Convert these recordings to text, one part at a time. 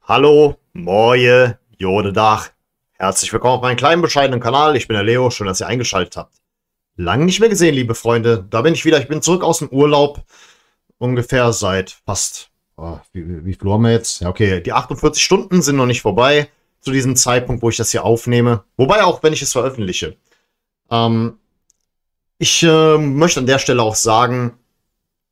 Hallo, Moje, Jodedach. Herzlich willkommen auf meinem kleinen, bescheidenen Kanal. Ich bin der Leo, schön, dass ihr eingeschaltet habt. Lang nicht mehr gesehen, liebe Freunde. Da bin ich wieder. Ich bin zurück aus dem Urlaub. Ungefähr seit fast, wie viel haben wir jetzt? Ja, okay, die 48 Stunden sind noch nicht vorbei. Zu diesem Zeitpunkt, wo ich das hier aufnehme. Wobei auch, wenn ich es veröffentliche. Ich möchte an der Stelle auch sagen,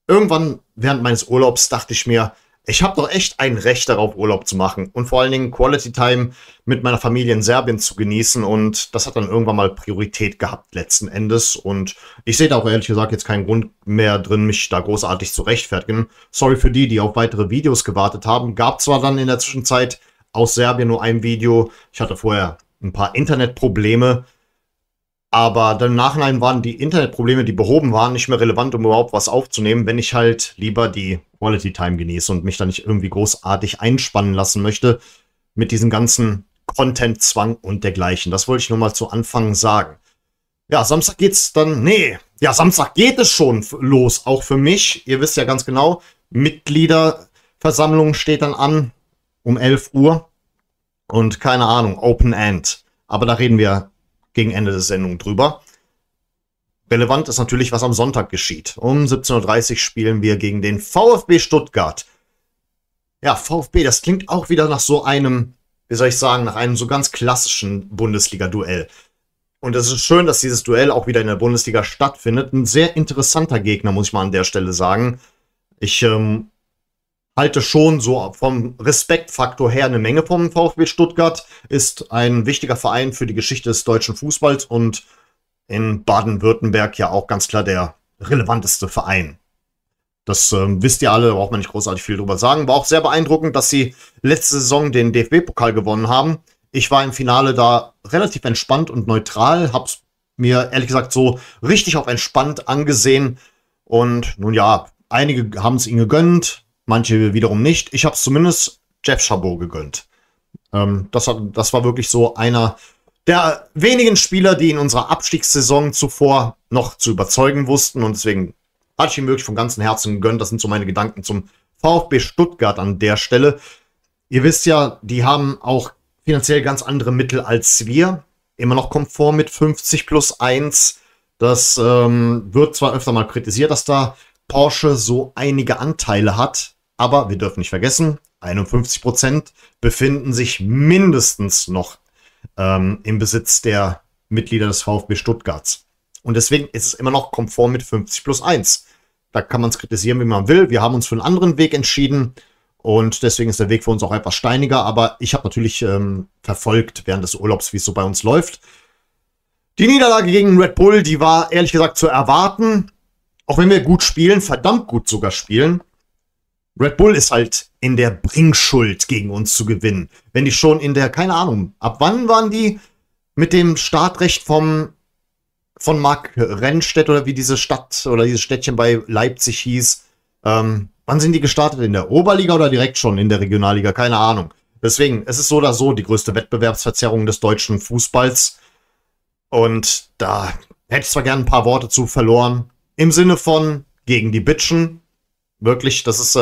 irgendwann während meines Urlaubs dachte ich mir, ich habe doch echt ein Recht darauf, Urlaub zu machen und vor allen Dingen Quality Time mit meiner Familie in Serbien zu genießen, und das hat dann irgendwann mal Priorität gehabt letzten Endes, und ich sehe da auch ehrlich gesagt jetzt keinen Grund mehr drin, mich da großartig zu rechtfertigen. Sorry für die, die auf weitere Videos gewartet haben. Gab zwar dann in der Zwischenzeit aus Serbien nur ein Video, ich hatte vorher ein paar Internetprobleme, aber dann im Nachhinein waren die Internetprobleme, die behoben waren, nicht mehr relevant, um überhaupt was aufzunehmen, wenn ich halt lieber die Quality Time genieße und mich da nicht irgendwie großartig einspannen lassen möchte mit diesem ganzen Content-Zwang und dergleichen. Das wollte ich nur mal zu Anfang sagen. Ja, Samstag geht's dann, Samstag geht es schon los, auch für mich. Ihr wisst ja ganz genau, Mitgliederversammlung steht dann an um 11 Uhr und keine Ahnung, Open End. Aber da reden wir gegen Ende der Sendung drüber. Relevant ist natürlich, was am Sonntag geschieht. Um 17:30 Uhr spielen wir gegen den VfB Stuttgart. Ja, VfB, das klingt auch wieder nach so einem, wie soll ich sagen, nach einem so ganz klassischen Bundesliga-Duell. Und es ist schön, dass dieses Duell auch wieder in der Bundesliga stattfindet. Ein sehr interessanter Gegner, muss ich mal an der Stelle sagen. Ich halte schon so vom Respektfaktor her eine Menge vom VfB Stuttgart. Ist ein wichtiger Verein für die Geschichte des deutschen Fußballs und in Baden-Württemberg ja auch ganz klar der relevanteste Verein. Das wisst ihr alle, da braucht man nicht großartig viel drüber sagen. War auch sehr beeindruckend, dass sie letzte Saison den DFB-Pokal gewonnen haben. Ich war im Finale da relativ entspannt und neutral, hab's mir ehrlich gesagt so richtig auf entspannt angesehen. Und nun ja, einige haben es ihnen gegönnt, manche wiederum nicht. Ich habe es zumindest Jeff Chabot gegönnt. Das war wirklich so einer der wenigen Spieler, die in unserer Abstiegssaison zuvor noch zu überzeugen wussten. Und deswegen hatte ich ihm wirklich von ganzem Herzen gegönnt. Das sind so meine Gedanken zum VfB Stuttgart an der Stelle. Ihr wisst ja, die haben auch finanziell ganz andere Mittel als wir. Immer noch Komfort mit 50+1. Das wird zwar öfter mal kritisiert, dass da Porsche so einige Anteile hat. Aber wir dürfen nicht vergessen, 51% befinden sich mindestens noch im Besitz der Mitglieder des VfB Stuttgarts. Und deswegen ist es immer noch Komfort mit 50+1. Da kann man es kritisieren, wie man will. Wir haben uns für einen anderen Weg entschieden und deswegen ist der Weg für uns auch etwas steiniger. Aber ich habe natürlich verfolgt während des Urlaubs, wie es so bei uns läuft. Die Niederlage gegen Red Bull, die war ehrlich gesagt zu erwarten. Auch wenn wir gut spielen, verdammt gut sogar spielen. Red Bull ist halt in der Bringschuld, gegen uns zu gewinnen. Wenn die schon in der, keine Ahnung, ab wann waren die mit dem Startrecht von Marc Rennstedt oder wie diese Stadt oder dieses Städtchen bei Leipzig hieß. Wann sind die gestartet? In der Oberliga oder direkt schon in der Regionalliga? Keine Ahnung. Deswegen, es ist so oder so die größte Wettbewerbsverzerrung des deutschen Fußballs. Und da hätte ich zwar gerne ein paar Worte zu verloren. Im Sinne von gegen die Bitchen. Wirklich, das ist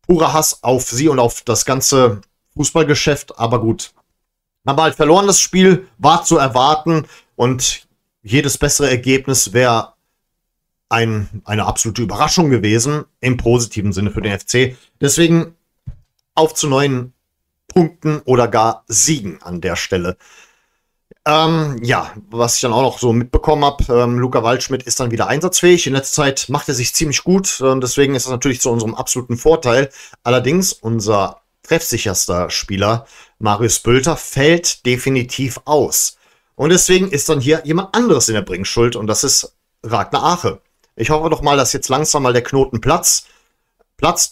purer Hass auf sie und auf das ganze Fußballgeschäft. Aber gut, haben wir halt verloren, das Spiel war zu erwarten. Und jedes bessere Ergebnis wäre eine absolute Überraschung gewesen. Im positiven Sinne für den FC. Deswegen auf zu neuen Punkten oder gar Siegen an der Stelle. Ja, was ich dann auch noch so mitbekommen habe, Luca Waldschmidt ist dann wieder einsatzfähig. In letzter Zeit macht er sich ziemlich gut und deswegen ist das natürlich zu unserem absoluten Vorteil. Allerdings, unser treffsicherster Spieler, Marius Bülter, fällt definitiv aus. Und deswegen ist dann hier jemand anderes in der Bringschuld und das ist Ragnar Ache. Ich hoffe doch mal, dass jetzt langsam mal der Knoten platzt.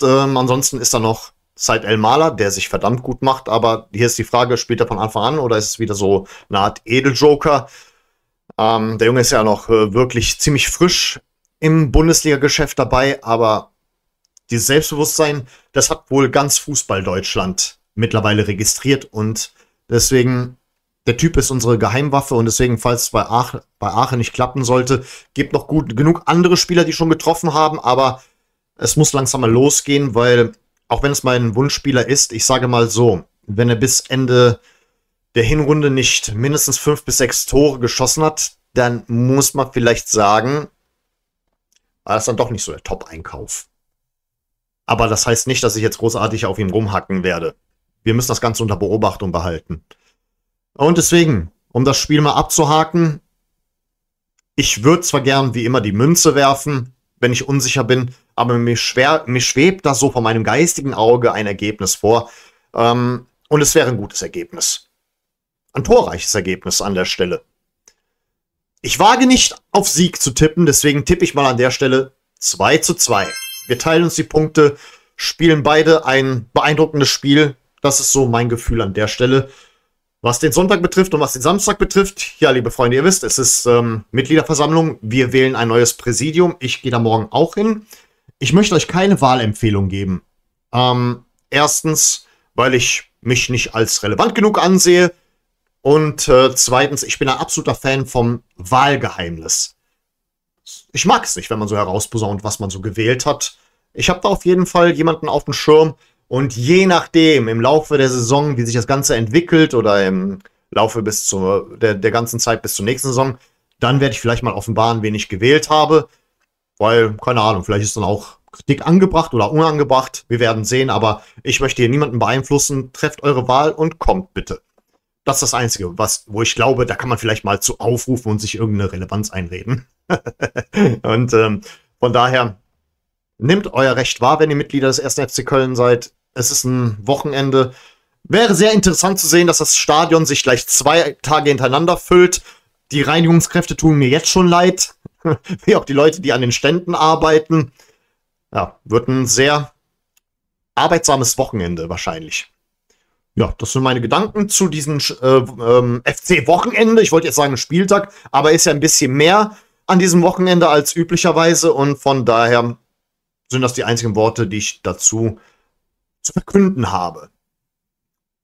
Ansonsten ist da noch Said El-Maler, der sich verdammt gut macht, aber hier ist die Frage, spielt er von Anfang an oder ist es wieder so eine Art Edeljoker? Der Junge ist ja noch wirklich ziemlich frisch im Bundesliga-Geschäft dabei, aber dieses Selbstbewusstsein, das hat wohl ganz Fußball-Deutschland mittlerweile registriert und deswegen, der Typ ist unsere Geheimwaffe und deswegen, falls es bei Aachen nicht klappen sollte, gibt noch genug andere Spieler, die schon getroffen haben, aber es muss langsam mal losgehen, weil auch wenn es mein Wunschspieler ist, ich sage mal so, wenn er bis Ende der Hinrunde nicht mindestens 5 bis 6 Tore geschossen hat, dann muss man vielleicht sagen, das ist dann doch nicht so der Top-Einkauf. Aber das heißt nicht, dass ich jetzt großartig auf ihm rumhacken werde. Wir müssen das Ganze unter Beobachtung behalten. Und deswegen, um das Spiel mal abzuhaken, ich würde zwar gern wie immer die Münze werfen, wenn ich unsicher bin, aber mir schwebt da so vor meinem geistigen Auge ein Ergebnis vor. Und es wäre ein gutes Ergebnis. Ein torreiches Ergebnis an der Stelle. Ich wage nicht auf Sieg zu tippen, deswegen tippe ich mal an der Stelle 2:2. Wir teilen uns die Punkte, spielen beide ein beeindruckendes Spiel. Das ist so mein Gefühl an der Stelle. Was den Sonntag betrifft und was den Samstag betrifft, ja, liebe Freunde, ihr wisst, es ist Mitgliederversammlung. Wir wählen ein neues Präsidium. Ich gehe da morgen auch hin. Ich möchte euch keine Wahlempfehlung geben. Erstens, weil ich mich nicht als relevant genug ansehe. Und zweitens, ich bin ein absoluter Fan vom Wahlgeheimnis. Ich mag es nicht, wenn man so herausposaunt, was man so gewählt hat. Ich habe da auf jeden Fall jemanden auf dem Schirm. Und je nachdem, im Laufe der Saison, wie sich das Ganze entwickelt oder im Laufe bis der ganzen Zeit bis zur nächsten Saison, dann werde ich vielleicht mal offenbaren, wen ich gewählt habe. Weil, keine Ahnung, vielleicht ist dann auch Kritik angebracht oder unangebracht. Wir werden sehen, aber ich möchte hier niemanden beeinflussen. Trefft eure Wahl und kommt bitte. Das ist das Einzige, wo ich glaube, da kann man vielleicht mal zu aufrufen und sich irgendeine Relevanz einreden. Und von daher, nehmt euer Recht wahr, wenn ihr Mitglieder des 1. FC Köln seid. Es ist ein Wochenende. Wäre sehr interessant zu sehen, dass das Stadion sich gleich 2 Tage hintereinander füllt. Die Reinigungskräfte tun mir jetzt schon leid. Wie auch die Leute, die an den Ständen arbeiten. Ja, wird ein sehr arbeitsames Wochenende wahrscheinlich. Ja, das sind meine Gedanken zu diesem FC-Wochenende. Ich wollte jetzt sagen Spieltag, aber ist ja ein bisschen mehr an diesem Wochenende als üblicherweise. Und von daher sind das die einzigen Worte, die ich dazu zu verkünden habe.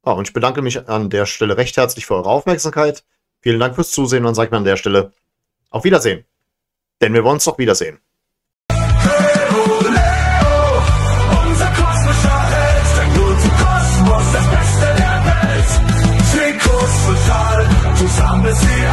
Ja, und ich bedanke mich an der Stelle recht herzlich für eure Aufmerksamkeit. Vielen Dank fürs Zusehen und dann sage ich mir an der Stelle auf Wiedersehen. Denn wir wollen uns doch wiedersehen. Unser kosmischer Held, der gute Kosmos, das Beste der Welt. Trikots total, zusammen bis sie